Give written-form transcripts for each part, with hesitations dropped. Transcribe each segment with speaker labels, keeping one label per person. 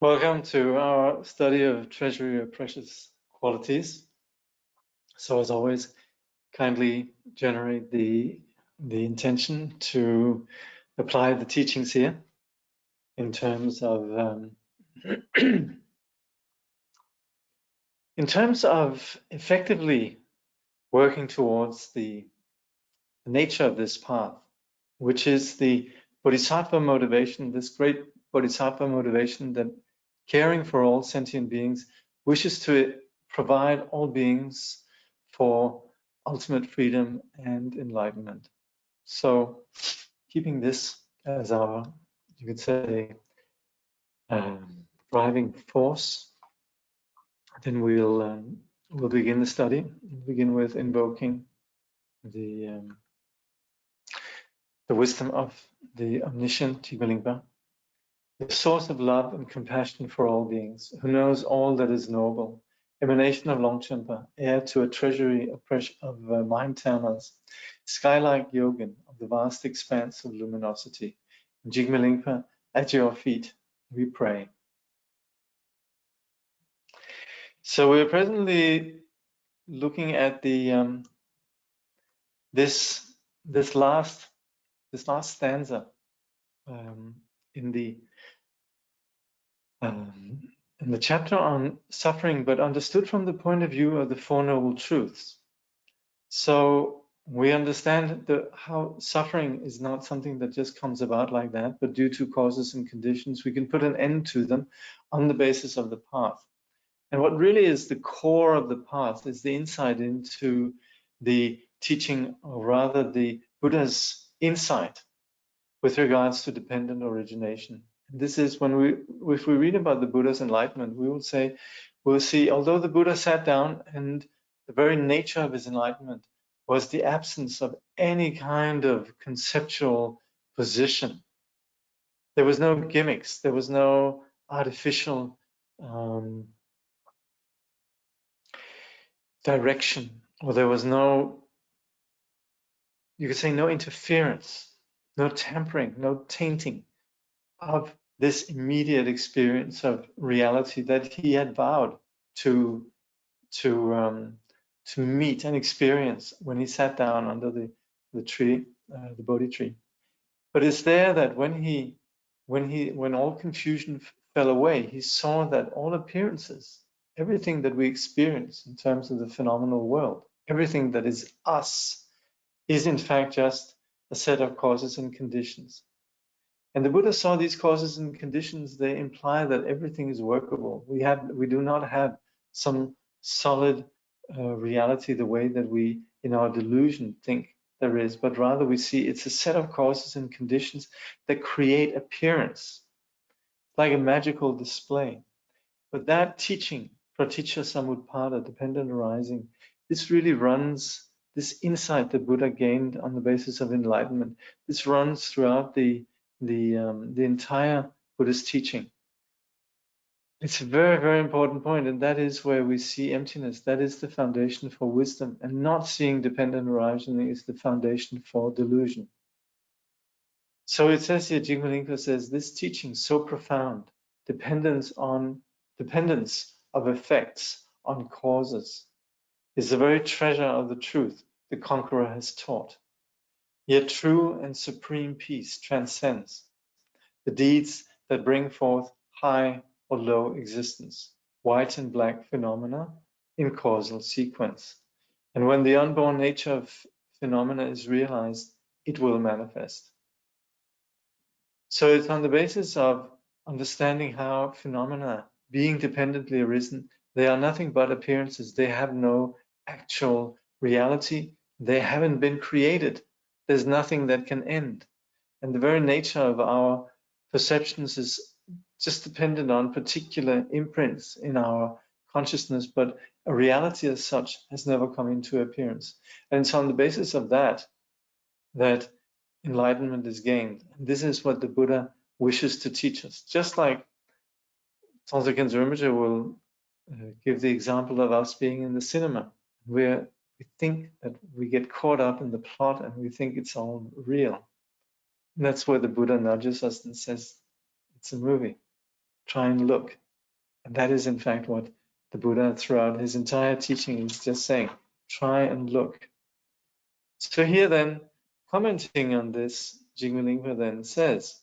Speaker 1: Welcome to our study of Treasury of Precious Qualities. So as always, kindly generate the intention to apply the teachings here in terms of effectively working towards the nature of this path, which is the Bodhisattva motivation, this great Bodhisattva motivation that caring for all sentient beings wishes to provide all beings for ultimate freedom and enlightenment. So keeping this as our, you could say, driving force, then we'll begin the study. We'll begin with invoking the wisdom of the Omniscient Jigme Lingpa, the source of love and compassion for all beings, who knows all that is noble, emanation of Longchenpa, heir to a treasury of mind thermas, sky-like yogin of the vast expanse of luminosity. Jigme Lingpa, at your feet, we pray. So we're presently looking at the this last stanza in the chapter on suffering, but understood from the point of view of the Four Noble Truths. So we understand how suffering is not something that just comes about like that, but due to causes and conditions, we can put an end to them on the basis of the path. And what really is the core of the path is the insight into the teaching, or rather the Buddha's insight with regards to dependent origination. And this is if we read about the Buddha's enlightenment, we'll see, although the Buddha sat down and the very nature of his enlightenment was the absence of any kind of conceptual position. There was no gimmicks, there was no artificial direction, or there was no, you could say, no interference, no tampering, no tainting of this immediate experience of reality that he had vowed to meet and experience when he sat down under the tree, the Bodhi tree. But it's there that when all confusion fell away, he saw that all appearances, everything that we experience in terms of the phenomenal world, everything that is us, is in fact just a set of causes and conditions. And the Buddha saw these causes and conditions, they imply that everything is workable. We do not have some solid reality the way that we, in our delusion, think there is, but rather we see it's a set of causes and conditions that create appearance, like a magical display. But that teaching, praticca samutpada, dependent arising, this really runs, this insight that Buddha gained on the basis of enlightenment, this runs throughout the entire Buddhist teaching. It's a very, very important point, and that is where we see emptiness. That is the foundation for wisdom, and not seeing dependent arising is the foundation for delusion. So it says here, Jigme Lingpa says, this teaching so profound, dependence of effects on causes, is the very treasure of the truth the conqueror has taught. Yet true and supreme peace transcends the deeds that bring forth high or low existence, white and black phenomena in causal sequence. And when the unborn nature of phenomena is realized, it will manifest. So it's on the basis of understanding how phenomena, being dependently arisen, they are nothing but appearances. They have no actual reality. They haven't been created. There's nothing that can end. And the very nature of our perceptions is just dependent on particular imprints in our consciousness, but a reality as such has never come into appearance. And it's on the basis of that enlightenment is gained. And this is what the Buddha wishes to teach us. Just like Kangyur Rinpoche will give the example of us being in the cinema, where we think that we get caught up in the plot and we think it's all real. And that's where the Buddha nudges us and says, it's a movie. try and look. And that is in fact what the Buddha throughout his entire teaching is just saying, try and look. So here then, commenting on this, Jigme Lingpa then says,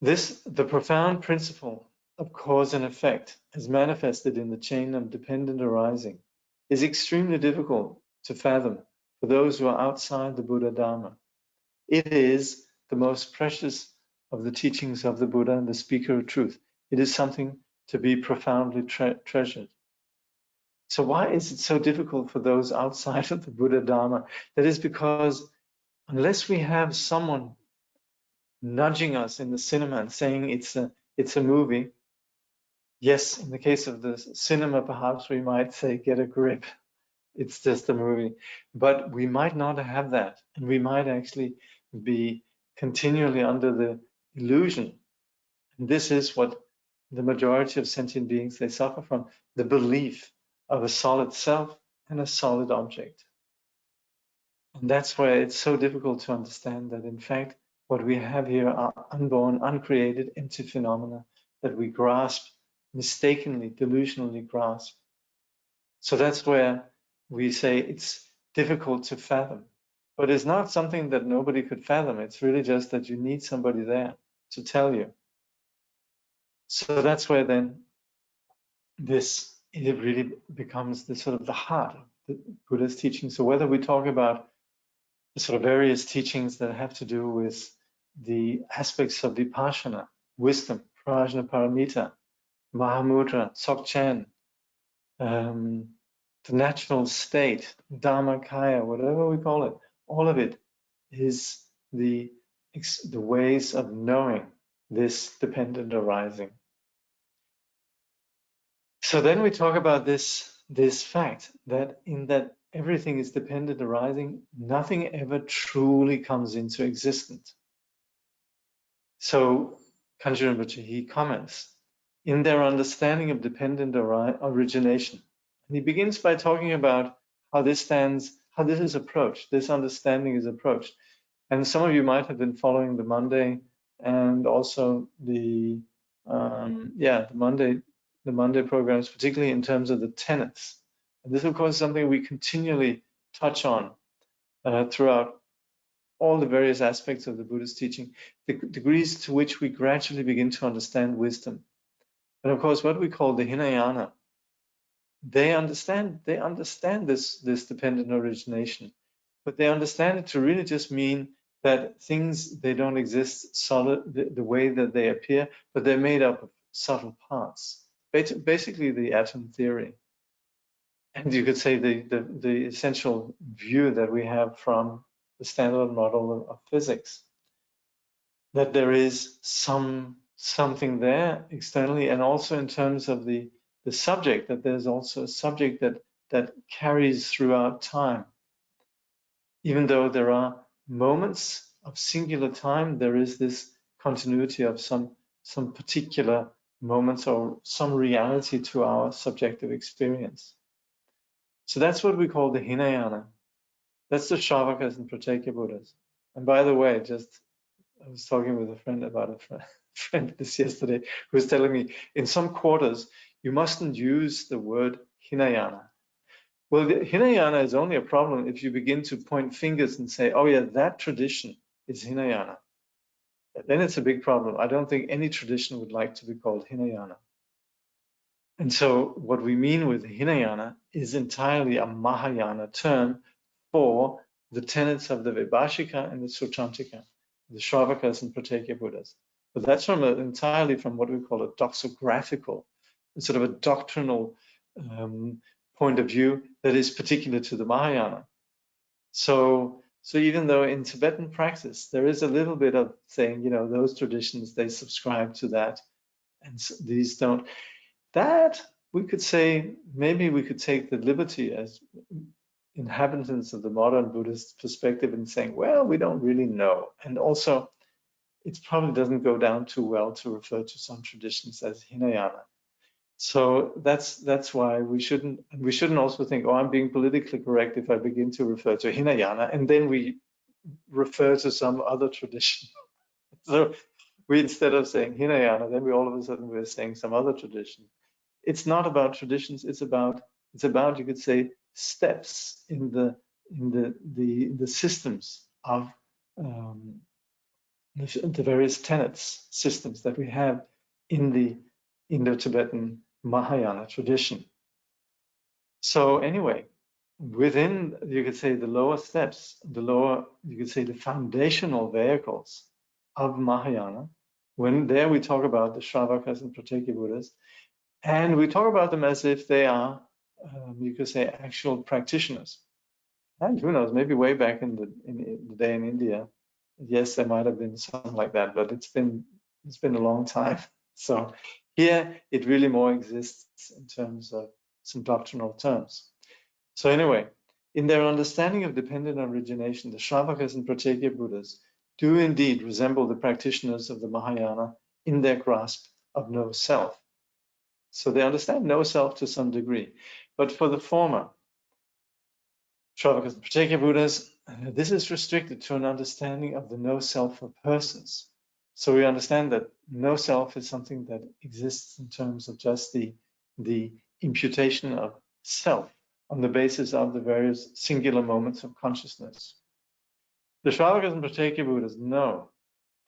Speaker 1: the profound principle of cause and effect as manifested in the chain of dependent arising is extremely difficult to fathom for those who are outside the Buddha Dharma. It is the most precious of the teachings of the Buddha and the speaker of truth. It is something to be profoundly treasured. So why is it so difficult for those outside of the Buddha Dharma? That is because unless we have someone nudging us in the cinema and saying it's a movie, yes, in the case of the cinema, perhaps we might say, get a grip. It's just a movie. But we might not have that. And we might actually be continually under the illusion. And this is what the majority of sentient beings, they suffer from, the belief of a solid self and a solid object. And that's why it's so difficult to understand that, in fact, what we have here are unborn, uncreated, empty phenomena that we grasp, mistakenly, delusionally grasp. So that's where we say it's difficult to fathom. But it's not something that nobody could fathom. It's really just that you need somebody there to tell you. So that's where then it really becomes the sort of the heart of the Buddha's teaching. So whether we talk about the sort of various teachings that have to do with the aspects of vipassana, wisdom, prajna paramita, mahamudra, dzogchen, the natural state, dharmakaya, whatever we call it, all of it is the ways of knowing this dependent arising. So then we talk about this fact that in that everything is dependent arising, nothing ever truly comes into existence. So Kangyur Rinpoche, he comments, in their understanding of dependent origination. And he begins by talking about how this is approached, this understanding is approached. And some of you might have been following the Monday and also the Monday programs, particularly in terms of the tenets. And this, of course, is something we continually touch on throughout all the various aspects of the Buddhist teaching, the degrees to which we gradually begin to understand wisdom. And of course, what we call the Hinayana, they understand this dependent origination, but they understand it to really just mean that things, they don't exist solid the way that they appear, but they're made up of subtle parts. Basically, the atom theory. And you could say the essential view that we have from the standard model of physics, that there is something there externally, and also in terms of the subject, that there's also a subject that carries throughout time. Even though there are moments of singular time, there is this continuity of some particular moments or some reality to our subjective experience. So that's what we call the Hinayana. That's the Shravakas and Pratyeka Buddhas. And by the way, I was talking with a friend about a friend this yesterday, who was telling me in some quarters, you mustn't use the word Hinayana. Well, the Hinayana is only a problem if you begin to point fingers and say, oh yeah, that tradition is Hinayana. Then it's a big problem. I don't think any tradition would like to be called Hinayana. And so what we mean with Hinayana is entirely a Mahayana term for the tenets of the Vibhashika and the Suchantika, the Shravakas and Pratyeka Buddhas. But that's entirely from what we call a doxographical, sort of a doctrinal point of view that is particular to the Mahayana. So even though in Tibetan practice, there is a little bit of saying, those traditions, they subscribe to that, and these don't. That we could say, maybe we could take the liberty as inhabitants of the modern Buddhist perspective in saying, well, we don't really know. And also, it probably doesn't go down too well to refer to some traditions as Hinayana. So that's why we shouldn't also think, oh, I'm being politically correct if I begin to refer to Hinayana, and then we refer to some other tradition. So we instead of saying Hinayana, then we all of a sudden we're saying some other tradition. It's not about traditions. It's about you could say steps in the systems of the various tenets systems that we have in the Indo-Tibetan Mahayana tradition. So anyway, within, you could say, the lower steps, you could say, the foundational vehicles of Mahayana, when there we talk about the Shravakas and Pratyeka Buddhas, and we talk about them as if they are, you could say, actual practitioners. And who knows, maybe way back in the day in India, yes, there might have been something like that, but it's been a long time. So here it really more exists in terms of some doctrinal terms. So anyway, in their understanding of dependent origination, the Shravakas and Pratyeka Buddhas do indeed resemble the practitioners of the Mahayana in their grasp of no self. So they understand no self to some degree. But for the former, Shravakas and Pratyeka Buddhas, this is restricted to an understanding of the no self of persons. So we understand that no self is something that exists in terms of just the imputation of self on the basis of the various singular moments of consciousness. The Shravakas and Pratyeka Buddhas know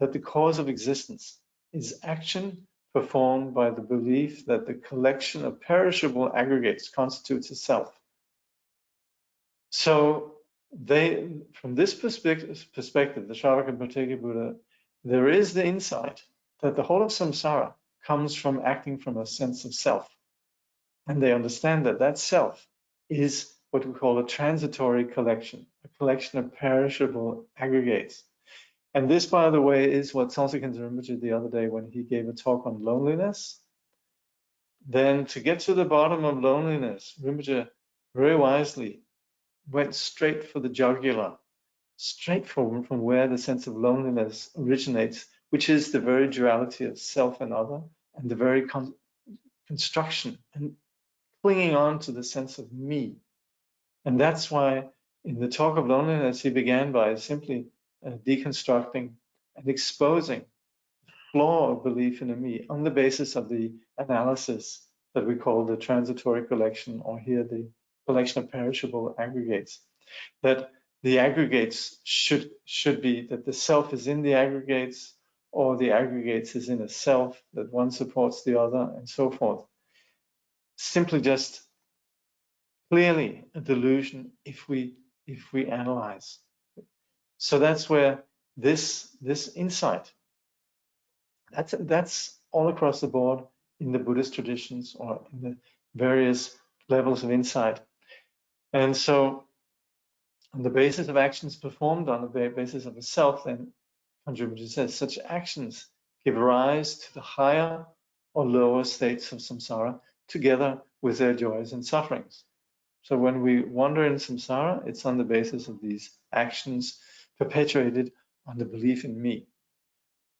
Speaker 1: that the cause of existence is action performed by the belief that the collection of perishable aggregates constitutes a self. So they, from this perspective, the Shravaka and Pratyeka Buddha, there is the insight that the whole of samsara comes from acting from a sense of self. And they understand that that self is what we call a transitory collection, a collection of perishable aggregates. And this, by the way, is what Kangyur Rinpoche did the other day when he gave a talk on loneliness. Then to get to the bottom of loneliness, Rinpoche very wisely went straight for the jugular, straight from where the sense of loneliness originates, which is the very duality of self and other, and the very construction and clinging on to the sense of me. And that's why in the talk of loneliness, he began by simply deconstructing and exposing the flaw of belief in a me on the basis of the analysis that we call the transitory collection, or here the collection of perishable aggregates. That the aggregates should be that the self is in the aggregates, or the aggregates is in a self, that one supports the other, and so forth. Simply just clearly a delusion if we analyze. So that's where this insight, that's all across the board in the Buddhist traditions or in the various levels of insight. And so on the basis of actions performed on the basis of a self, then Kangyur Rinpoche says such actions give rise to the higher or lower states of samsara together with their joys and sufferings. So when we wander in samsara, it's on the basis of these actions perpetuated on the belief in me.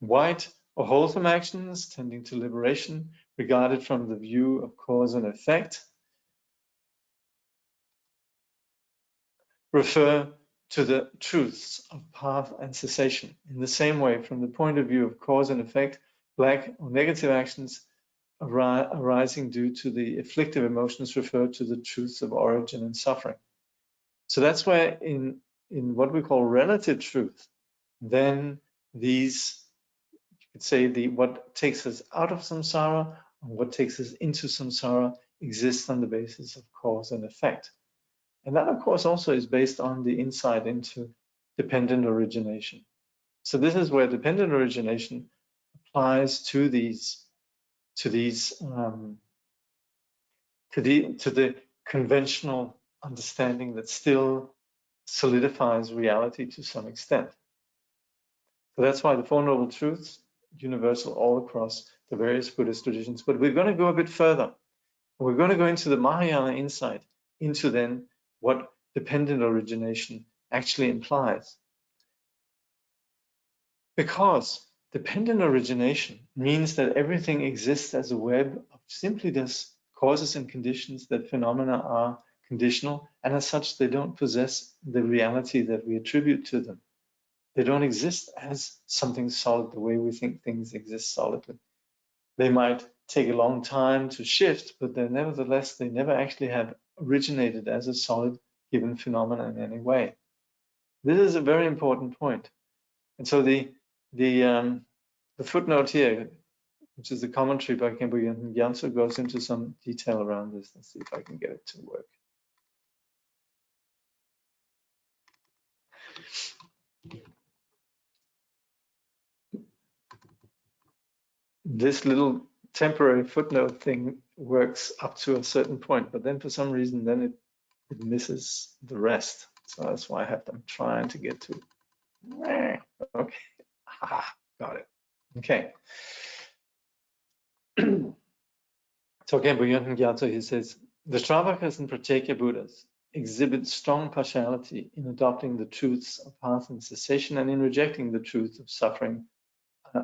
Speaker 1: White or wholesome actions tending to liberation, regarded from the view of cause and effect, refer to the truths of path and cessation. In the same way, from the point of view of cause and effect, black or negative actions arising due to the afflictive emotions refer to the truths of origin and suffering. So that's where in what we call relative truth, then these, you could say, what takes us out of samsara and what takes us into samsara exists on the basis of cause and effect. And that, of course, also is based on the insight into dependent origination. So this is where dependent origination applies to the conventional understanding that still solidifies reality to some extent. So that's why the Four Noble Truths, universal all across the various Buddhist traditions. But we're going to go a bit further. We're going to go into the Mahayana insight, into then what dependent origination actually implies. Because dependent origination means that everything exists as a web of simply just causes and conditions, that phenomena are conditional, and as such they don't possess the reality that we attribute to them. They don't exist as something solid the way we think things exist solidly. They might take a long time to shift, but they're nevertheless, they never actually have originated as a solid given phenomenon in any way. This is a very important point. And so the footnote here, which is the commentary by Kangyur Rinpoche, goes into some detail around this. Let's see if I can get it to work. This little temporary footnote thing works up to a certain point, but then for some reason, then it misses the rest. So that's why I have them trying to get to. Okay, got it. Okay. So Kangyur Rinpoche, he says, the Shravakas and Pratyeka Buddhas exhibit strong partiality in adopting the truths of path and cessation and in rejecting the truth of suffering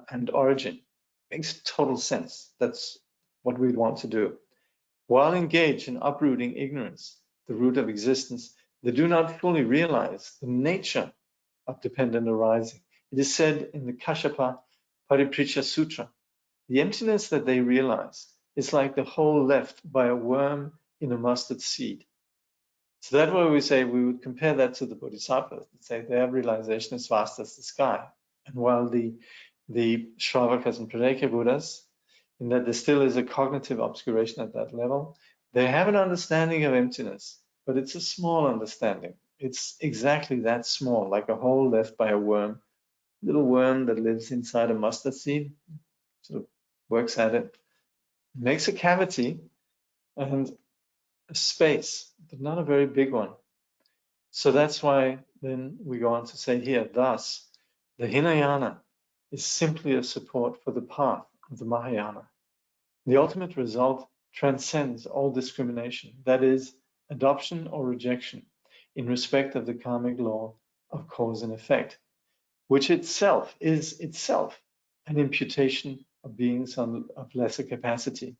Speaker 1: and origin. Makes total sense. That's what we want to do. While engaged in uprooting ignorance, the root of existence, they do not fully realize the nature of dependent arising. It is said in the Kashyapa Paripricha Sutra, the emptiness that they realize is like the hole left by a worm in a mustard seed. So that's why we say we would compare that to the Bodhisattvas and say their realization is vast as the sky. And while the Shravakas and Pratyeka Buddhas, in that there still is a cognitive obscuration at that level, they have an understanding of emptiness, but it's a small understanding. It's exactly that small, like a hole left by a worm, little worm that lives inside a mustard seed, sort of works at it, makes a cavity and a space, but not a very big one. So that's why then we go on to say here, thus, the Hinayana is simply a support for the path of the Mahayana. The ultimate result transcends all discrimination, that is, adoption or rejection, in respect of the karmic law of cause and effect, which itself is itself an imputation of beings of lesser capacity.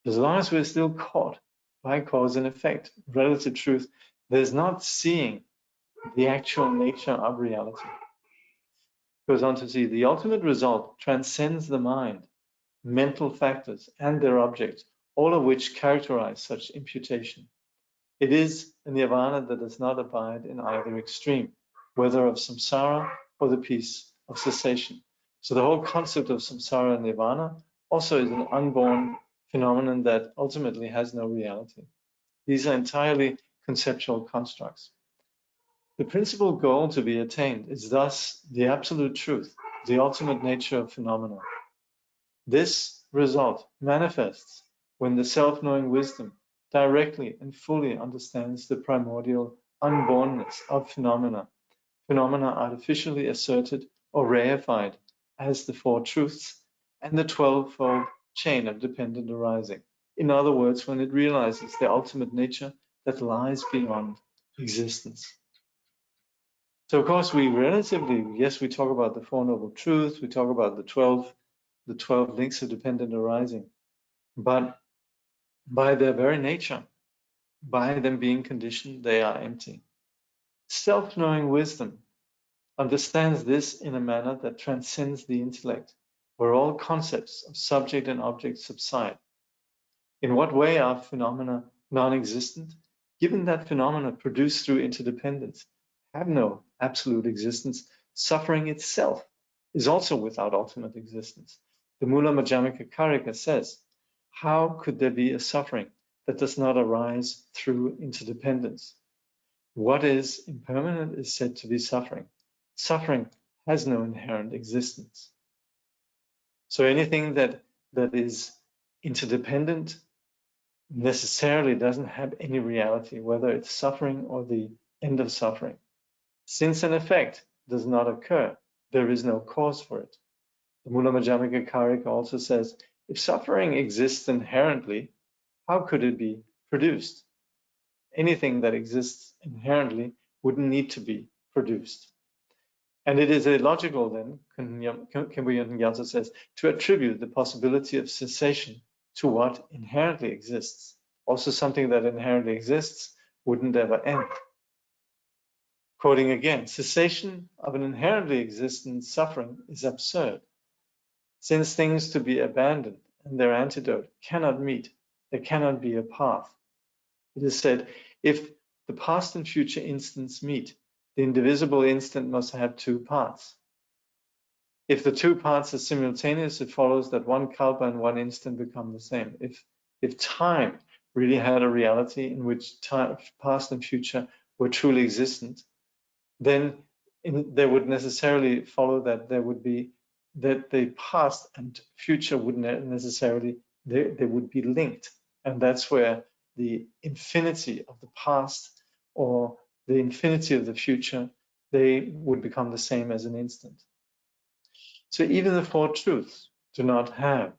Speaker 1: As long as we're still caught by cause and effect, relative truth, there's not seeing the actual nature of reality. Goes on to see the ultimate result transcends the mind, mental factors, and their objects, all of which characterize such imputation. It is a nirvana that does not abide in either extreme, whether of samsara or the peace of cessation. So the whole concept of samsara and nirvana also is an unborn phenomenon that ultimately has no reality. These are entirely conceptual constructs. The principal goal to be attained is thus the absolute truth, the ultimate nature of phenomena. This result manifests when the self-knowing wisdom directly and fully understands the primordial unbornness of phenomena, phenomena artificially asserted or reified as the four truths and the 12-fold chain of dependent arising. In other words, when it realizes the ultimate nature that lies beyond existence. So of course we relatively, yes, we talk about the Four Noble Truths, we talk about the 12 links of dependent arising, but by their very nature, by them being conditioned, they are empty. Self-knowing wisdom understands this in a manner that transcends the intellect, where all concepts of subject and object subside. In what way are phenomena non-existent? Given that phenomena produced through interdependence have no absolute existence, suffering itself is also without ultimate existence. The Mula Madhyamaka Karika says, how could there be a suffering that does not arise through interdependence? What is impermanent is said to be suffering. Suffering has no inherent existence. So anything that is interdependent necessarily doesn't have any reality, whether it's suffering or the end of suffering. Since an effect does not occur, there is no cause for it. The Mula Madhyamaka Karika also says, if suffering exists inherently, how could it be produced? Anything that exists inherently wouldn't need to be produced. And it is illogical then, Kangyur Rinpoche says, to attribute the possibility of cessation to what inherently exists. Also something that inherently exists wouldn't ever end. Quoting again, cessation of an inherently existent suffering is absurd, since things to be abandoned and their antidote cannot meet, there cannot be a path. It is said, if the past and future instants meet, the indivisible instant must have two parts. If the two parts are simultaneous, it follows that one kalpa and one instant become the same. If time really had a reality in which time, past and future were truly existent, then there would necessarily follow that the past and future would necessarily, they would be linked. And that's where the infinity of the past or the infinity of the future, they would become the same as an instant. So even the Four Truths do not have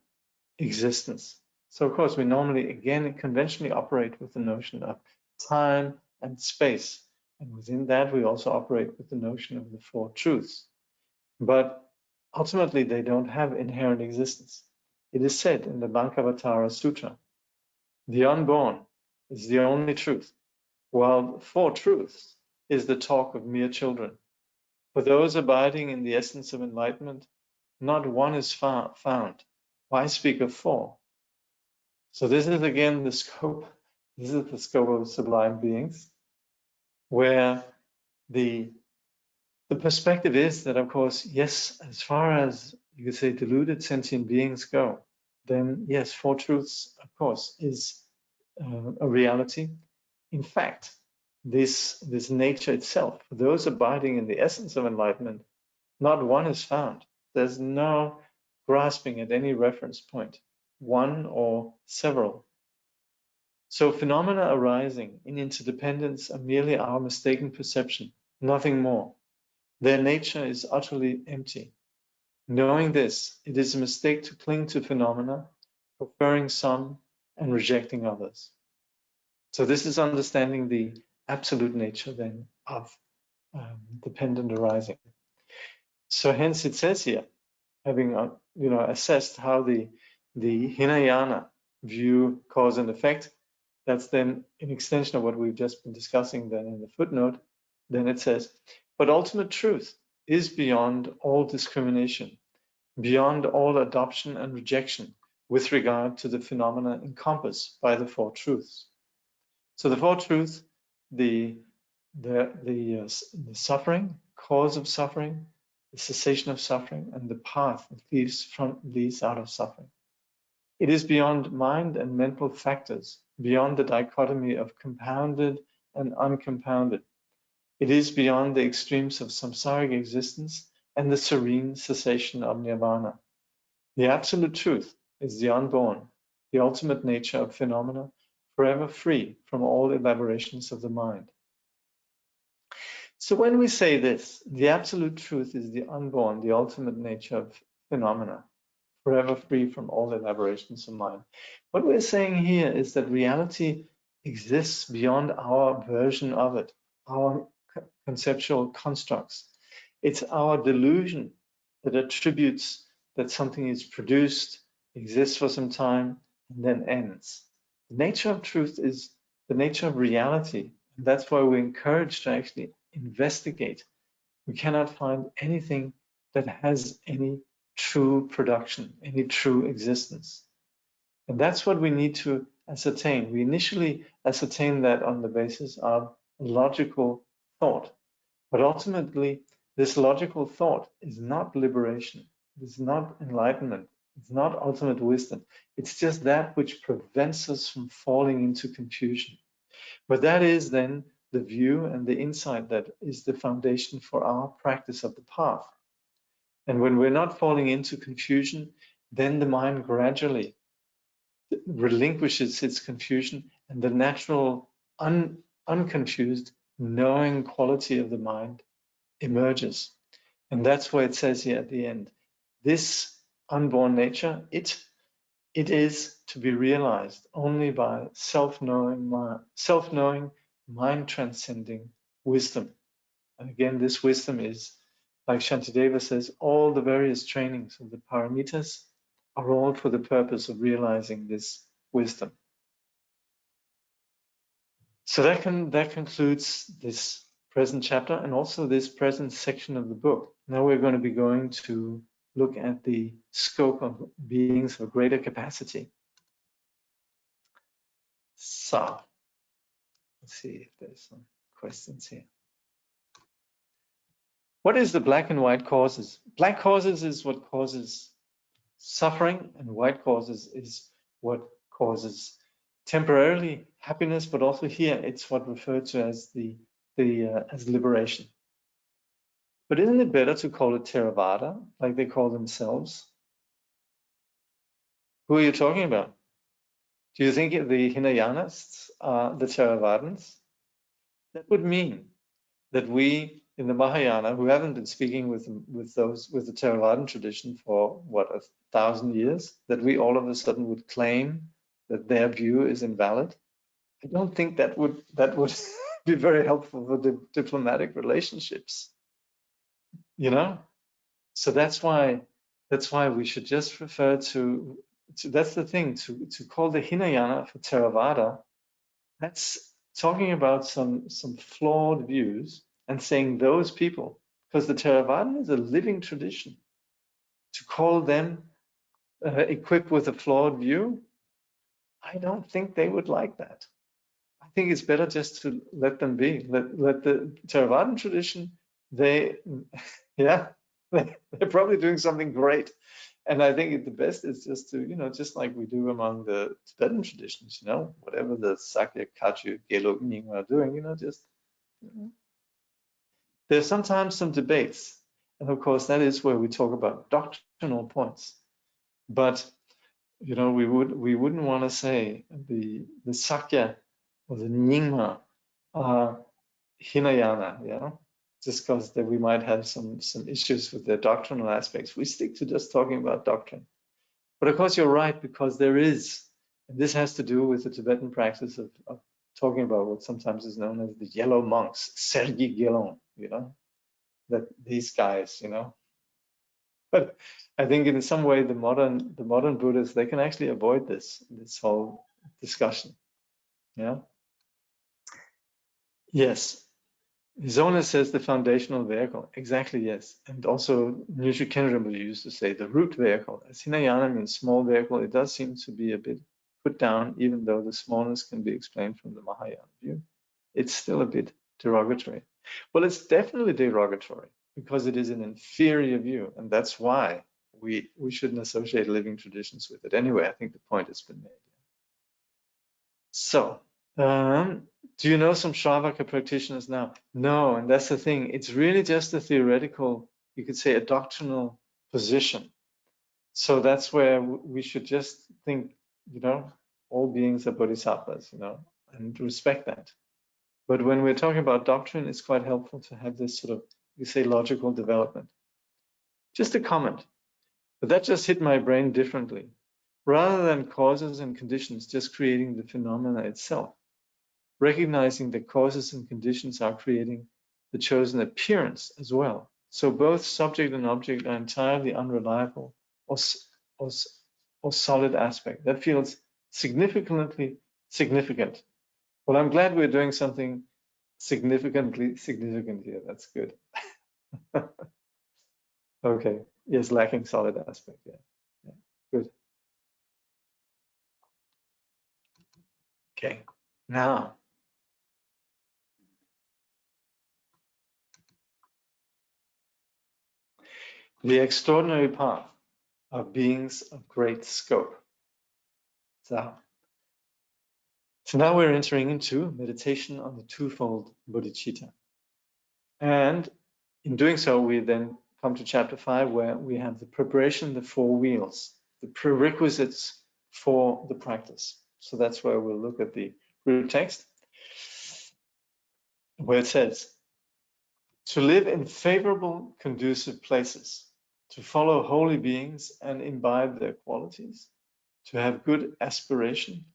Speaker 1: existence. So of course we normally, again, conventionally operate with the notion of time and space. And within that, we also operate with the notion of the Four Truths. But ultimately, they don't have inherent existence. It is said in the Bhagavatara Sutra, the unborn is the only truth, while Four Truths is the talk of mere children. For those abiding in the essence of enlightenment, not one is found. Why speak of four? So this is again the scope. This is the scope of sublime beings, where the perspective is that, of course, yes, as far as you could say deluded sentient beings go, then yes, Four Truths, of course, is a reality. In fact, this nature itself, for those abiding in the essence of enlightenment, not one is found. There's no grasping at any reference point, one or several. So phenomena arising in interdependence are merely our mistaken perception, nothing more. Their nature is utterly empty. Knowing this, it is a mistake to cling to phenomena, preferring some and rejecting others. So this is understanding the absolute nature then of dependent arising. So hence it says here, having assessed how the Hinayana view cause and effect, that's then an extension of what we've just been discussing then in the footnote. Then it says, but ultimate truth is beyond all discrimination, beyond all adoption and rejection with regard to the phenomena encompassed by the Four Truths. So the Four Truths, the suffering, cause of suffering, the cessation of suffering, and the path that leads out of suffering. It is beyond mind and mental factors, beyond the dichotomy of compounded and uncompounded. It is beyond the extremes of samsaric existence and the serene cessation of nirvana. The absolute truth is the unborn, the ultimate nature of phenomena, forever free from all elaborations of the mind. So when we say this, the absolute truth is the unborn, the ultimate nature of phenomena, forever free from all elaborations of mind. What we're saying here is that reality exists beyond our version of it, our conceptual constructs. It's our delusion that attributes that something is produced, exists for some time, and then ends. The nature of truth is the nature of reality, and that's why we're encouraged to actually investigate. We cannot find anything that has any true production, any true existence. And that's what we need to ascertain. We initially ascertain that on the basis of logical thought. But ultimately, this logical thought is not liberation. It's not enlightenment. It's not ultimate wisdom. It's just that which prevents us from falling into confusion. But that is then the view and the insight that is the foundation for our practice of the path. And when we're not falling into confusion, then the mind gradually relinquishes its confusion, and the natural, unconfused, knowing quality of the mind emerges. And that's why it says here at the end, this unborn nature, it is to be realized only by self-knowing, mind-transcending wisdom. And again, this wisdom is, like Shantideva says, all the various trainings of the paramitas are all for the purpose of realizing this wisdom. So that concludes this present chapter and also this present section of the book. Now we're going to be going to look at the scope of beings of greater capacity. So, let's see if there's some questions here. What is the black and white causes? Black causes is what causes suffering, and white causes is what causes temporarily happiness, but also here it's what referred to as as liberation. But isn't it better to call it Theravada, like they call themselves? Who are you talking about? Do you think the Hinayanists are the Theravadins? That would mean that we in the Mahayana, who haven't been speaking with the Theravadan tradition for what, 1,000 years, that we all of a sudden would claim that their view is invalid. I don't think that would be very helpful for the diplomatic relationships. You know, so that's why we should just refer to that's the thing, to call the Hinayana for Theravada. That's talking about some flawed views and saying those people, because the Theravada is a living tradition, to call them equipped with a flawed view, I don't think they would like that. I think it's better just to let them be. Let the Theravadan tradition, they're probably doing something great. And I think the best is just to, just like we do among the Tibetan traditions, whatever the Sakya, Kagyu, Gelo, Nyingma are doing, there's sometimes some debates. And of course, that is where we talk about doctrinal points. But, we wouldn't want to say the Sakya or the Nyingma are Hinayana, just because we might have some issues with their doctrinal aspects. We stick to just talking about doctrine. But of course, you're right, because there is, and this has to do with the Tibetan practice of talking about what sometimes is known as the yellow monks, Sergi Gelon, that these guys, But I think in some way the modern Buddhists, they can actually avoid this whole discussion. Yeah. Yes. Zona says the foundational vehicle. Exactly, yes. And also Nyushi Kenrinpoche used to say the root vehicle. As Hinayana means small vehicle, it does seem to be a bit put down, even though the smallness can be explained from the Mahayana view. It's still a bit derogatory. Well, it's definitely derogatory because it is an inferior view, and that's why we shouldn't associate living traditions with it. Anyway, I think the point has been made. So, do you know some Shravaka practitioners now? No, and that's the thing. It's really just a theoretical, you could say a doctrinal position. So that's where we should just think, all beings are bodhisattvas, and respect that. But when we're talking about doctrine, it's quite helpful to have this sort of, you say, logical development. Just a comment, but that just hit my brain differently. Rather than causes and conditions just creating the phenomena itself, recognizing that causes and conditions are creating the chosen appearance as well. So both subject and object are entirely unreliable or solid aspect. That feels significantly significant. Well, I'm glad we're doing something significantly significant here. That's good. Okay. Yes, lacking solid aspect. Yeah. Good. Okay. Now, the extraordinary path of beings of great scope. So now we're entering into meditation on the twofold bodhicitta. And in doing so, we then come to chapter 5, where we have the preparation, the four wheels, the prerequisites for the practice. So that's where we'll look at the root text, where it says, to live in favorable, conducive places, to follow holy beings and imbibe their qualities, to have good aspiration,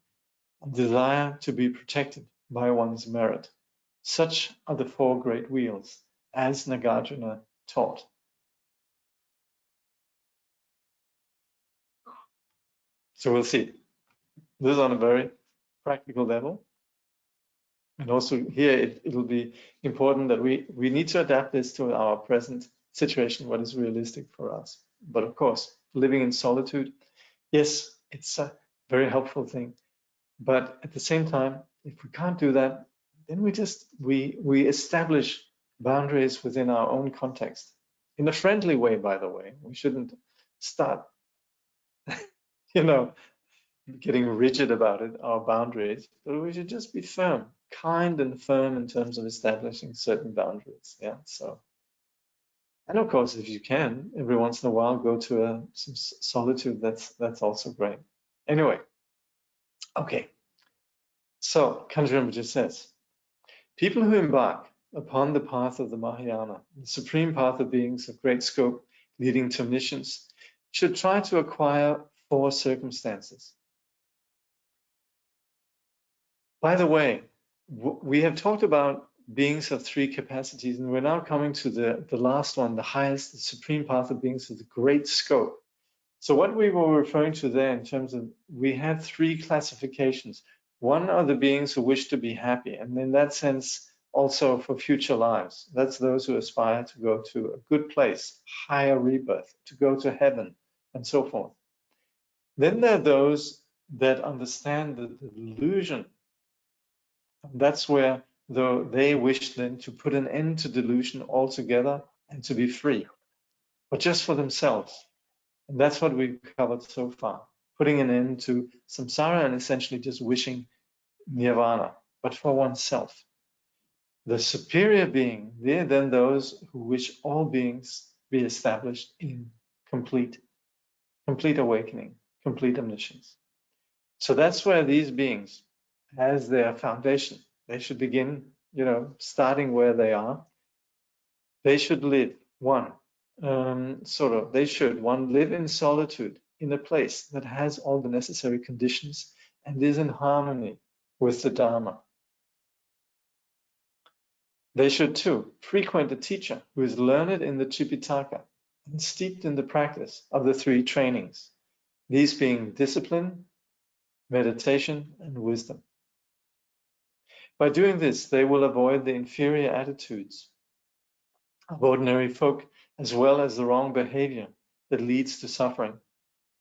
Speaker 1: and desire to be protected by one's merit. Such are the four great wheels, as Nagarjuna taught. So we'll see. This is on a very practical level. And also here, it'll be important that we need to adapt this to our present situation, what is realistic for us. But of course, living in solitude, yes, it's a very helpful thing. But at the same time, if we can't do that, then we establish boundaries within our own context in a friendly way, by the way. We shouldn't start, you know, getting rigid about it, our boundaries, but we should just be firm, kind and firm in terms of establishing certain boundaries. Yeah. So, and of course, if you can, every once in a while, go to some solitude. That's also great. Anyway, okay. So Kangyur Rinpoche says, people who embark upon the path of the Mahayana, the supreme path of beings of great scope leading to omniscience, should try to acquire 4 circumstances. By the way, we have talked about beings of 3 capacities, and we're now coming to the last one, the highest, the supreme path of beings of the great scope. So what we were referring to there in terms of, we had 3 classifications. One are the beings who wish to be happy, and in that sense, also for future lives. That's those who aspire to go to a good place, higher rebirth, to go to heaven, and so forth. Then there are those that understand the delusion. That's where, though, they wish then to put an end to delusion altogether and to be free, but just for themselves. And that's what we've covered so far, putting an end to samsara and essentially just wishing nirvana, but for oneself. The superior being, they're then those who wish all beings be established in complete awakening, complete omniscience. So that's where these beings, as their foundation, they should begin, starting where they are. They should live, they should live in solitude in a place that has all the necessary conditions and is in harmony with the Dharma. They should too frequent a teacher who is learned in the Tripitaka and steeped in the practice of the 3 trainings, these being discipline, meditation, and wisdom. By doing this, they will avoid the inferior attitudes of ordinary folk, as well as the wrong behavior that leads to suffering,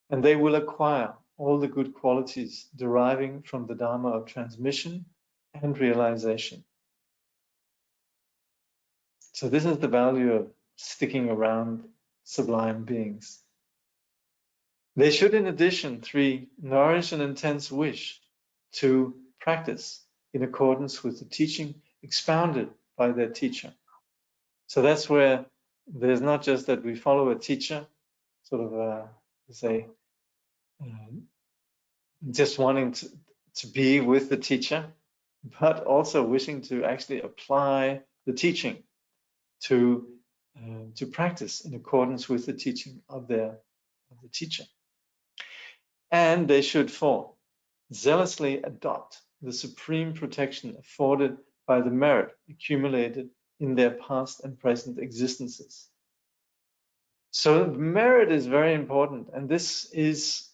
Speaker 1: and they will acquire all the good qualities deriving from the Dharma of transmission and realization. So this is the value of sticking around sublime beings. They should, in addition, 3, nourish an intense wish to practice in accordance with the teaching expounded by their teacher. So that's where there's not just that we follow a teacher, just wanting to be with the teacher, but also wishing to actually apply the teaching to practice in accordance with the teaching of the teacher. And they should 4, zealously adopt the supreme protection afforded by the merit accumulated in their past and present existences. So merit is very important, and this is,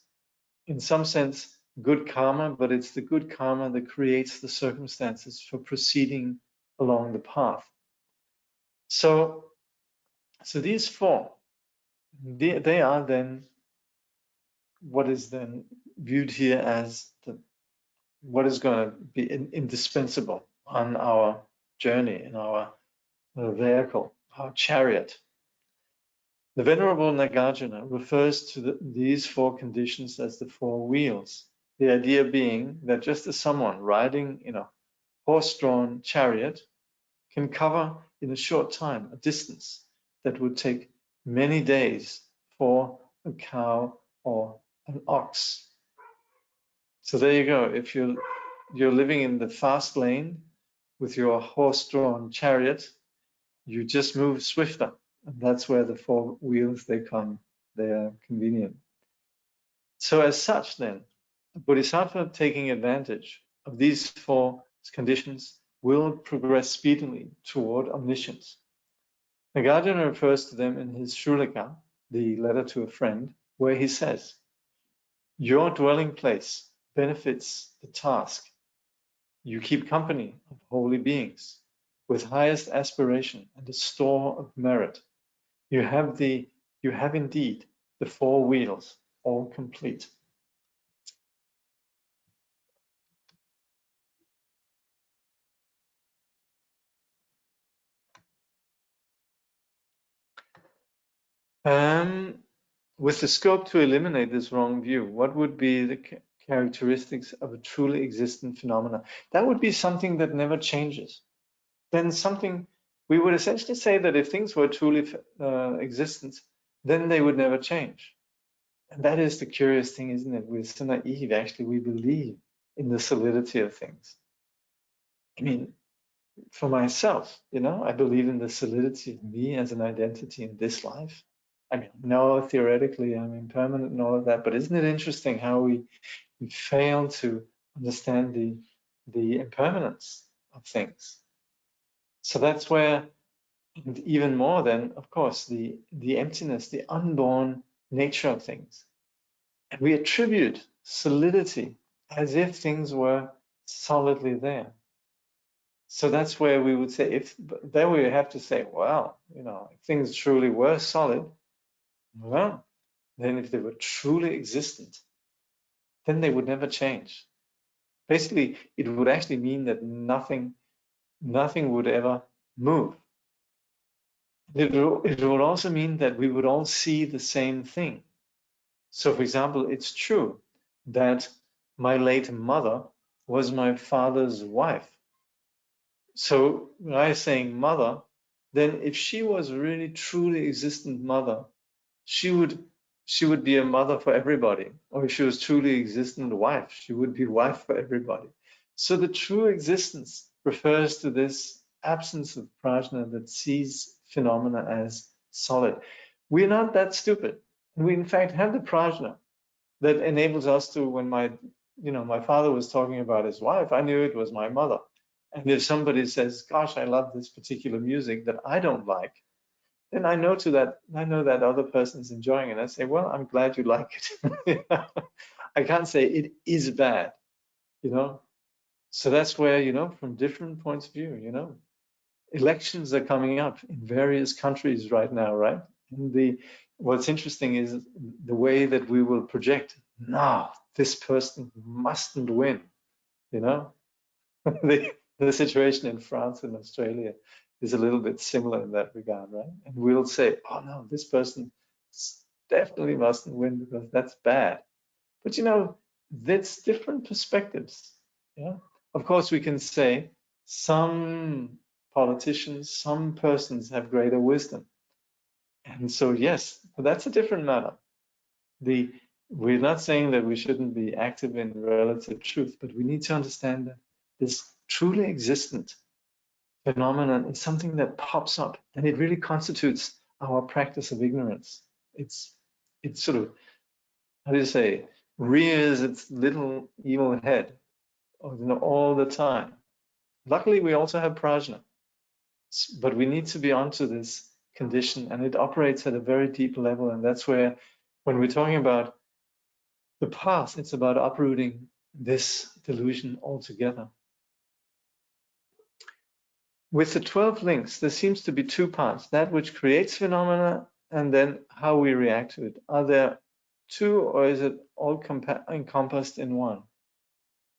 Speaker 1: in some sense, good karma, but it's the good karma that creates the circumstances for proceeding along the path. So these 4, they are then what is then viewed here as what is going to be indispensable on our journey, in our vehicle, our chariot. The Venerable Nagarjuna refers to these 4 conditions as the 4 wheels. The idea being that just as someone riding in a horse-drawn chariot can cover in a short time a distance that would take many days for a cow or an ox. So there you go. If you're living in the fast lane with your horse-drawn chariot, you just move swifter. And that's where the 4 wheels, they come. They are convenient. So as such then, a bodhisattva taking advantage of these 4 conditions will progress speedily toward omniscience. Nagarjuna refers to them in his Shrulika, the letter to a friend, where he says, your dwelling place benefits the task. You keep company of holy beings with highest aspiration and a store of merit. You have indeed the four wheels all complete. With the scope to eliminate this wrong view, what would be the characteristics of a truly existent phenomena? That would be something that never changes. Then something, we would essentially say that if things were truly existent, then they would never change. And that is the curious thing, isn't it? We're so naive, actually. We believe in the solidity of things. I mean, for myself, I believe in the solidity of me as an identity in this life. I mean, no, theoretically, I'm impermanent and all of that, but isn't it interesting how we fail to understand the impermanence of things? So that's where, and even more than, of course, the emptiness, the unborn nature of things. And we attribute solidity as if things were solidly there. So that's where we would say, then we have to say, well, if things truly were solid, well, then if they were truly existent, then they would never change. Basically, it would actually mean that nothing would ever move. It would also mean that we would all see the same thing. So, for example, it's true that my late mother was my father's wife. So when I saying mother, then if she was a really truly existent mother, she would be a mother for everybody. Or if she was truly existent wife, she would be wife for everybody. So the true existence refers to this absence of prajna that sees phenomena as solid. We're not that stupid. We in fact have the prajna that enables us to, when my father was talking about his wife, I knew it was my mother. And if somebody says, gosh, I love this particular music that I don't like, then I know that other person is enjoying it. I say, well, I'm glad you like it. I can't say it is bad, So that's where, from different points of view, elections are coming up in various countries right now, right? And what's interesting is the way that we will project, no, this person mustn't win, the situation in France and Australia is a little bit similar in that regard, right? And we'll say, oh no, this person definitely mustn't win because that's bad. But that's different perspectives. Yeah. Of course, we can say some politicians, some persons have greater wisdom. And so, yes, but that's a different matter. We're not saying that we shouldn't be active in relative truth, but we need to understand that this truly existent phenomenon is something that pops up, and it really constitutes our practice of ignorance. It's sort of, how do you say, rears its little evil head, all the time. Luckily, we also have prajna, but we need to be onto this condition, and it operates at a very deep level, and that's where, when we're talking about the path, it's about uprooting this delusion altogether. With the 12 links, there seems to be two parts, that which creates phenomena and then how we react to it. Are there two, or is it all encompassed in one?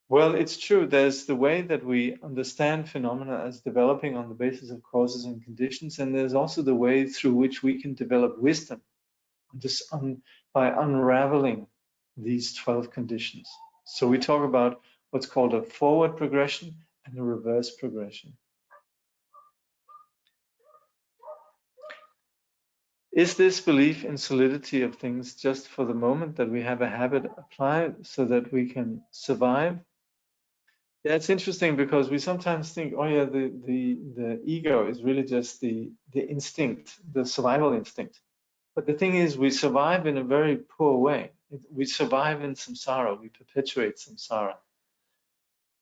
Speaker 1: Well, it's true. There's the way that we understand phenomena as developing on the basis of causes and conditions, and there's also the way through which we can develop wisdom by unraveling these 12 conditions. So we talk about what's called a forward progression and a reverse progression. Is this belief in solidity of things just for the moment that we have a habit applied so that we can survive? Yeah, it's interesting because we sometimes think, oh yeah, the ego is really just the instinct, the survival instinct. But the thing is, we survive in a very poor way. We survive in samsara, we perpetuate samsara.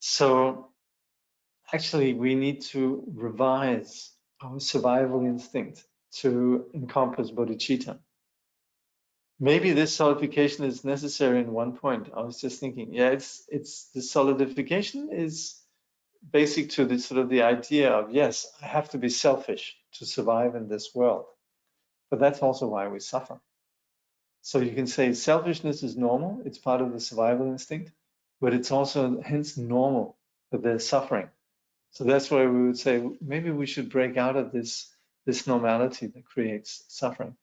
Speaker 1: So actually, we need to revise our survival instinct to encompass bodhicitta. Maybe this solidification is necessary in one point. I was just thinking, yeah, it's the solidification is basic to the sort of the idea of, yes, I have to be selfish to survive in this world. But that's also why we suffer. So you can say selfishness is normal, it's part of the survival instinct, but it's also hence normal that there's suffering. So that's why we would say maybe we should break out of this normality that creates suffering.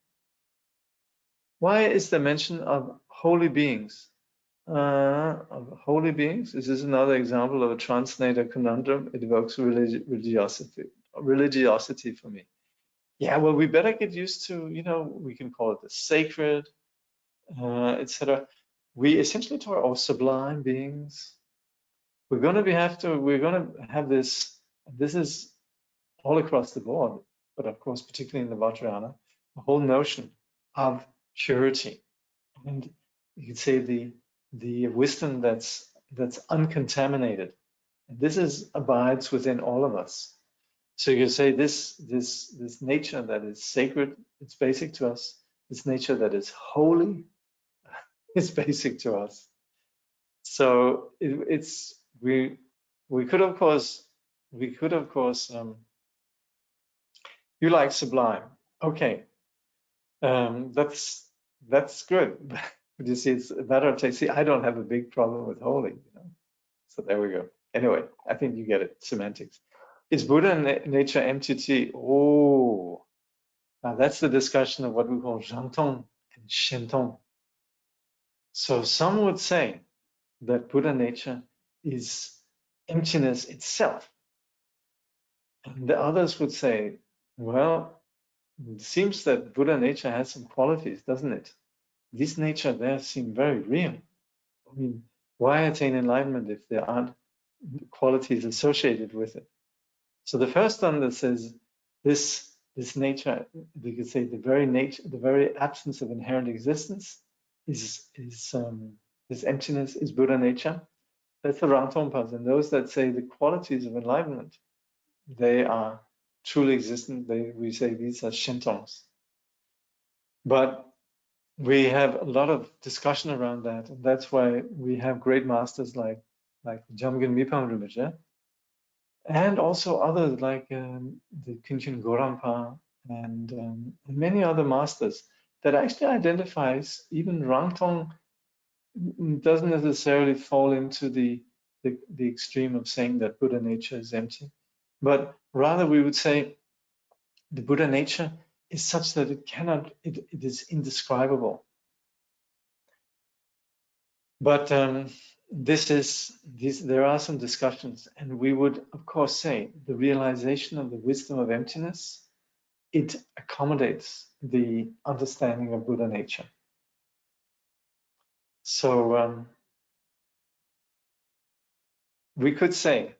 Speaker 1: Why is there mention of holy beings? Of holy beings? This is another example of a translator conundrum. It evokes religiosity for me. Yeah, well, we better get used to, we can call it the sacred, etc. We essentially talk about sublime beings. We're going to have this. This is all across the board, but of course, particularly in the Vajrayana, the whole notion of purity, and you could say the wisdom that's uncontaminated. And this abides within all of us. So you could say this nature that is sacred, it's basic to us. This nature that is holy is basic to us. So we could of course you like sublime, okay, that's good. But you see, it's a matter of taste. See, I don't have a big problem with holy, So there we go. Anyway, I think you get it. Semantics. Is Buddha nature MTT? Oh, now that's the discussion of what we call Rangtong and Shentong. So some would say that Buddha nature is emptiness itself. And the others would say, well, it seems that Buddha nature has some qualities, doesn't it? These nature there seem very real. I mean, why attain enlightenment if there aren't qualities associated with it? So the first one that says this nature, we could say the very absence of inherent existence is this emptiness is Buddha nature. That's the Rangtongpas, and those that say the qualities of enlightenment, they are truly existent. We say these are Shentongs. But we have a lot of discussion around that, and that's why we have great masters like Jamgon Mipam Rinpoche, and also others like the Kangyur Rinpoche and many other masters that actually identifies even Rangtong doesn't necessarily fall into the extreme of saying that Buddha nature is empty, but rather we would say the Buddha nature is such that it is indescribable. But there are some discussions, and we would, of course, say the realization of the wisdom of emptiness, it accommodates the understanding of Buddha nature. So we could say,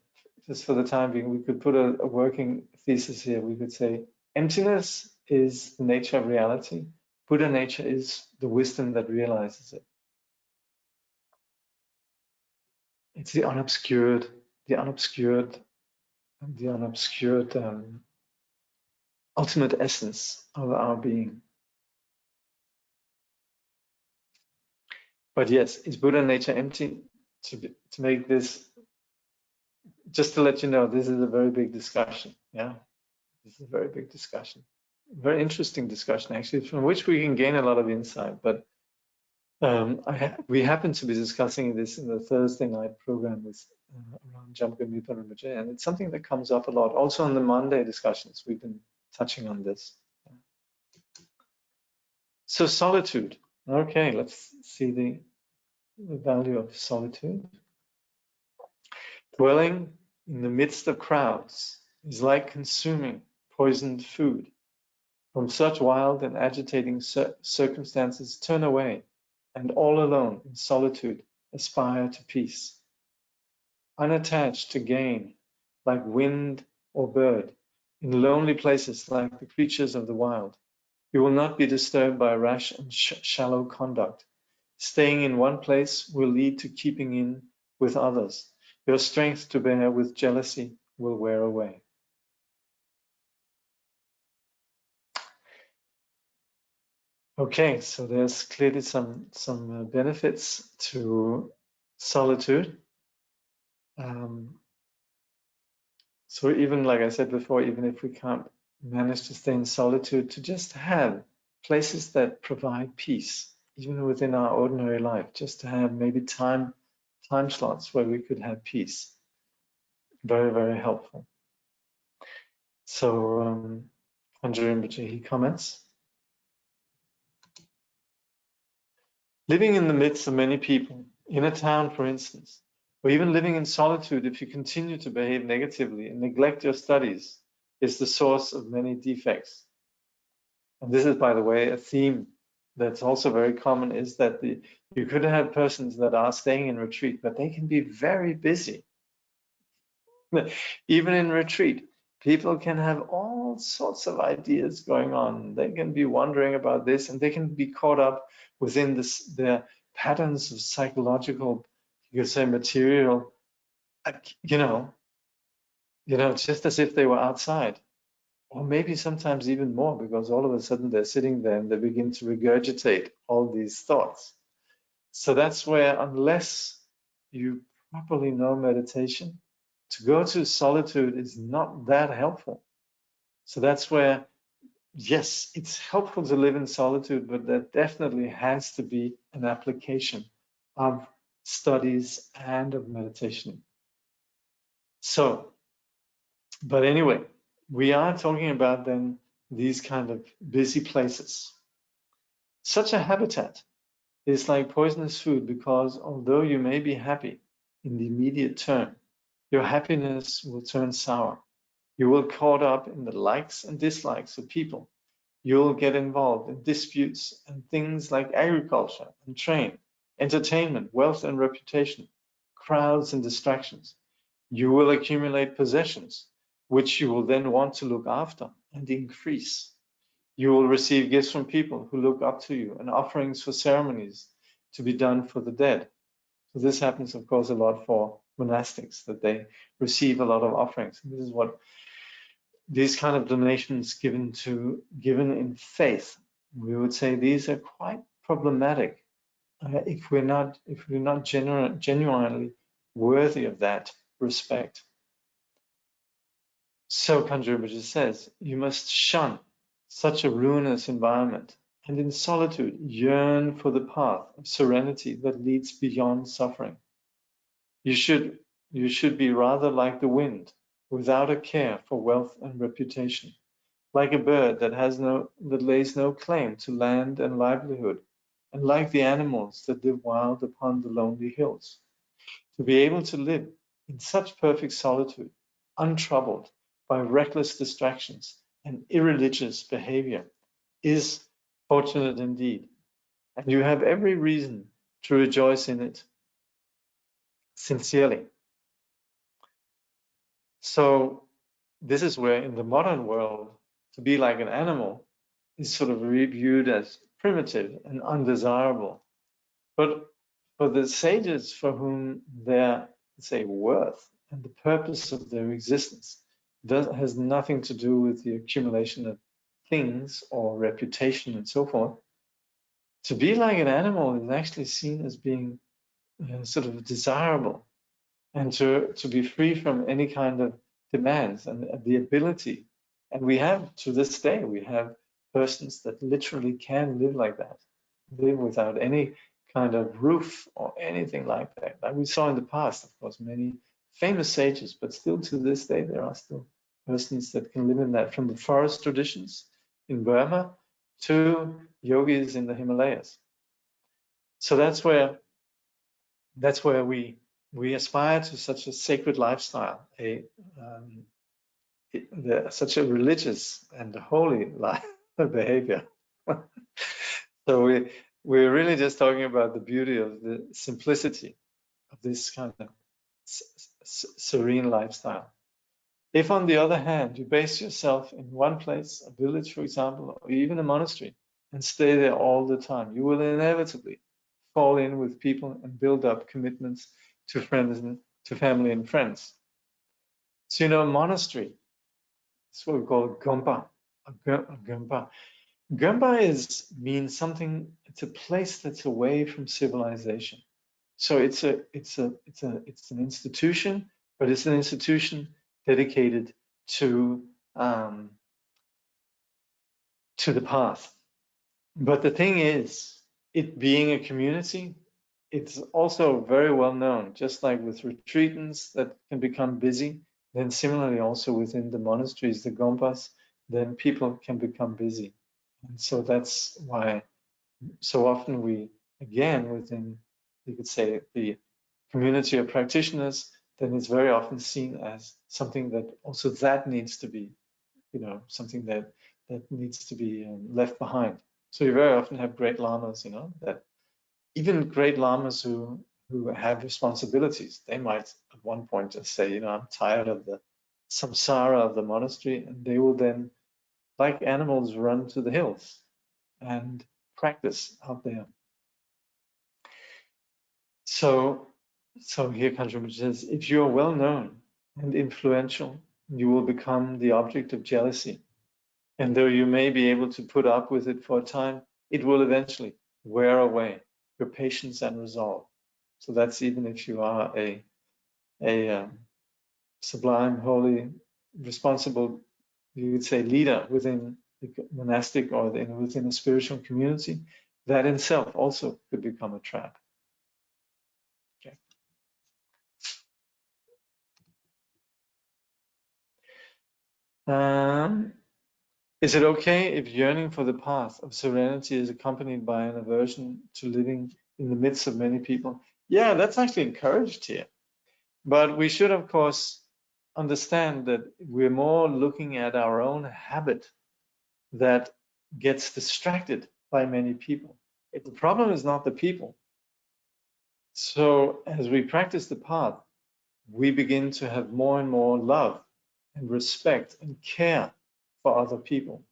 Speaker 1: just for the time being, we could put a working thesis here. We could say emptiness is the nature of reality. Buddha nature is the wisdom that realizes it. It's the unobscured ultimate essence of our being. But yes, is Buddha nature empty? To make this, just to let you know, this is a very big discussion. Yeah, this is a very big discussion. Very interesting discussion, actually, from which we can gain a lot of insight. But we happen to be discussing this in the Thursday night program with around Jakob Leschly, and it's something that comes up a lot. Also on the Monday discussions, we've been touching on this. So solitude. Okay, let's see the value of solitude. Dwelling in the midst of crowds is like consuming poisoned food. From such wild and agitating circumstances, turn away, and all alone in solitude aspire to peace. Unattached to gain, like wind or bird, in lonely places like the creatures of the wild, you will not be disturbed by rash and shallow conduct. Staying in one place will lead to keeping in with others. Your strength to bear with jealousy will wear away. Okay, so there's clearly some benefits to solitude. So even like I said before, even if we can't manage to stay in solitude, to just have places that provide peace, even within our ordinary life, just to have maybe time slots where we could have peace. Very, very helpful. So Kangyur Rinpoche, he comments, living in the midst of many people, in a town, for instance, or even living in solitude, if you continue to behave negatively and neglect your studies, is the source of many defects. And this is, by the way, a theme that's also very common, is that you could have persons that are staying in retreat, but they can be very busy. Even in retreat, people can have all sorts of ideas going on. They can be wondering about this, and they can be caught up within their patterns of psychological, you could say, material, you know, just as if they were outside. Or maybe sometimes even more, because all of a sudden they're sitting there and they begin to regurgitate all these thoughts. So that's where, unless you properly know meditation, to go to solitude is not that helpful. So that's where, yes, it's helpful to live in solitude, but there definitely has to be an application of studies and of meditation. So, but anyway, we are talking about then these kind of busy places. Such a habitat is like poisonous food, because although you may be happy in the immediate term, your happiness will turn sour. You will caught up in the likes and dislikes of people. You'll get involved in disputes and things like agriculture and trade, entertainment, wealth and reputation, crowds and distractions. You will accumulate possessions, which you will then want to look after and increase. You will receive gifts from people who look up to you and offerings for ceremonies to be done for the dead. So this happens, of course, a lot for monastics, that they receive a lot of offerings. And this is what these kind of donations given in faith, we would say these are quite problematic if we're not genuinely worthy of that respect. So Kangyur Rinpoche says, you must shun such a ruinous environment, and in solitude yearn for the path of serenity that leads beyond suffering. You should be rather like the wind, without a care for wealth and reputation, like a bird that lays no claim to land and livelihood, and like the animals that live wild upon the lonely hills. To be able to live in such perfect solitude, untroubled by reckless distractions and irreligious behavior, is fortunate indeed, and you have every reason to rejoice in it sincerely. So this is where, in the modern world, to be like an animal is sort of viewed as primitive and undesirable. But for the sages, for whom their, say, worth and the purpose of their existence has nothing to do with the accumulation of things or reputation and so forth, to be like an animal is actually seen as being sort of desirable, and to be free from any kind of demands and the ability. And we have, to this day, we have persons that literally can live like that, live without any kind of roof or anything like that. Like we saw in the past, of course, many famous sages, but still to this day, there are still persons that can live in that, from the forest traditions in Burma to yogis in the Himalayas. So that's where we aspire to such a sacred lifestyle, such a religious and holy behavior. So we're really just talking about the beauty of the simplicity of this kind of serene lifestyle. If, on the other hand, you base yourself in one place, a village, for example, or even a monastery, and stay there all the time, you will inevitably fall in with people and build up commitments to friends and to family and friends. So, a monastery, it's what we call gompa. A gompa. Gompa means something. It's a place that's away from civilization. So it's an institution, but it's an institution dedicated to the path. But the thing is, it being a community, it's also very well known, just like with retreatants that can become busy, then similarly also within the monasteries, the gompas, then people can become busy. And so that's why so often we, again, within, you could say, the community of practitioners, then it's very often seen as something that also that needs to be, something that needs to be left behind. So you very often have great lamas, that even great lamas who have responsibilities, they might at one point just say, I'm tired of the samsara of the monastery, and they will then, like animals, run to the hills and practice out there. So here Kangyur Rinpoche says, if you are well known and influential, you will become the object of jealousy. And though you may be able to put up with it for a time, it will eventually wear away your patience and resolve. So that's even if you are a sublime, holy, responsible, you would say, leader within the monastic or within a spiritual community, that in itself also could become a trap. Okay. Is it okay if yearning for the path of serenity is accompanied by an aversion to living in the midst of many people? Yeah, that's actually encouraged here. But we should, of course, understand that we're more looking at our own habit that gets distracted by many people. The problem is not the people. So as we practice the path, we begin to have more and more love and respect and care for other people.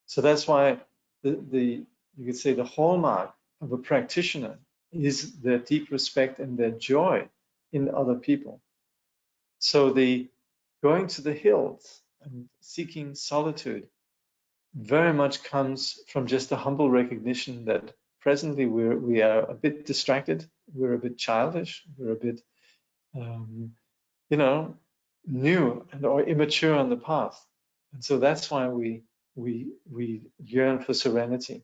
Speaker 1: So that's why you could say the hallmark of a practitioner is their deep respect and their joy in other people. So the going to the hills and seeking solitude very much comes from just a humble recognition that presently we are a bit distracted, we're a bit childish, we're a bit new and or immature on the path. And so that's why we yearn for serenity.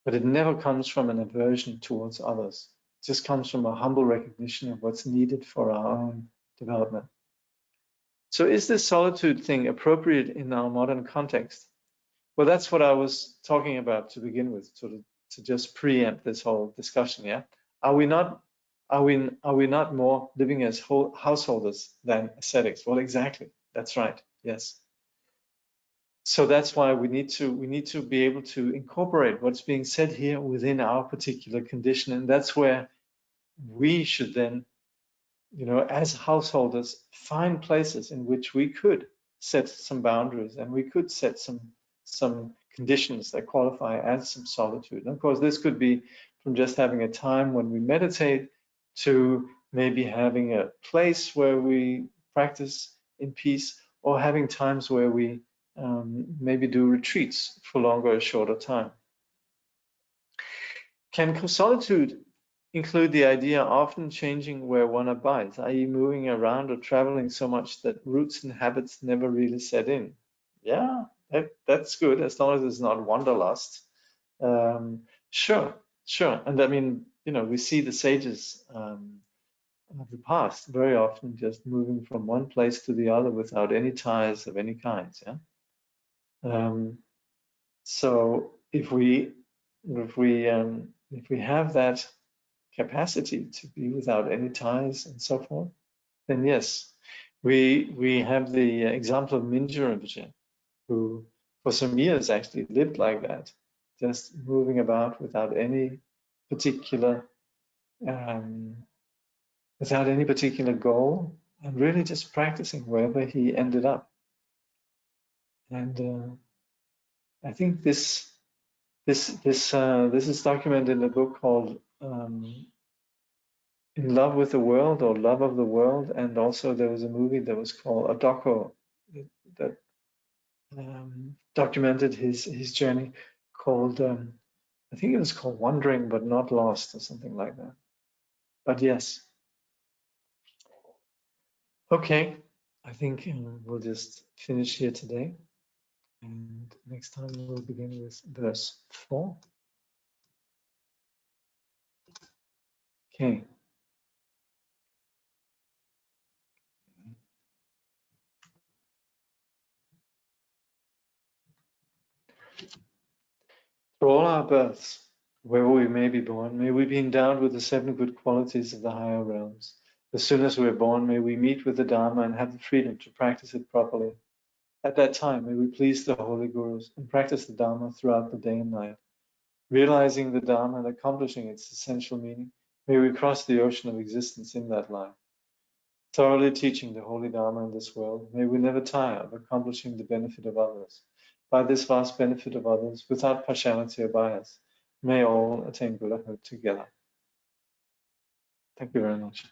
Speaker 1: But it never comes from an aversion towards others. It just comes from a humble recognition of what's needed for our own development. So is this solitude thing appropriate in our modern context? Well, that's what I was talking about to begin with, sort of to just preempt this whole discussion. Yeah, are we not more living as householders than ascetics? Well, exactly. That's right. Yes. So that's why we need to be able to incorporate what's being said here within our particular condition, and that's where we should then, as householders, find places in which we could set some boundaries and we could set some conditions that qualify as some solitude. And of course, this could be from just having a time when we meditate to maybe having a place where we practice in peace, or having times where we maybe do retreats for longer or shorter time. Can solitude include the idea often changing where one abides, i.e. moving around or traveling so much that roots and habits never really set in? Yeah, that's good, as long as it's not wanderlust. Sure. And I mean, we see the sages of the past very often just moving from one place to the other without any ties of any kind. Yeah. So if we have that capacity to be without any ties and so forth, then yes, we have the example of Kangyur Rinpoche, who for some years actually lived like that, just moving about without any particular goal, and really just practicing wherever he ended up. And I think this is documented in a book called In Love with the World, or Love of the World, and also there was a movie that was called Adoko that documented his journey, called I think it was called Wandering but Not Lost, or something like that. But yes. Okay. I think we'll just finish here today. And next time we'll begin with verse 4. Okay. For all our births, wherever we may be born, may we be endowed with the 7 good qualities of the higher realms. As soon as we are born, may we meet with the Dharma and have the freedom to practice it properly. At that time, may we please the holy gurus and practice the Dharma throughout the day and night. Realizing the Dharma and accomplishing its essential meaning, may we cross the ocean of existence in that life. Thoroughly teaching the holy Dharma in this world, may we never tire of accomplishing the benefit of others. By this vast benefit of others, without partiality or bias, may all attain Buddhahood together. Thank you very much.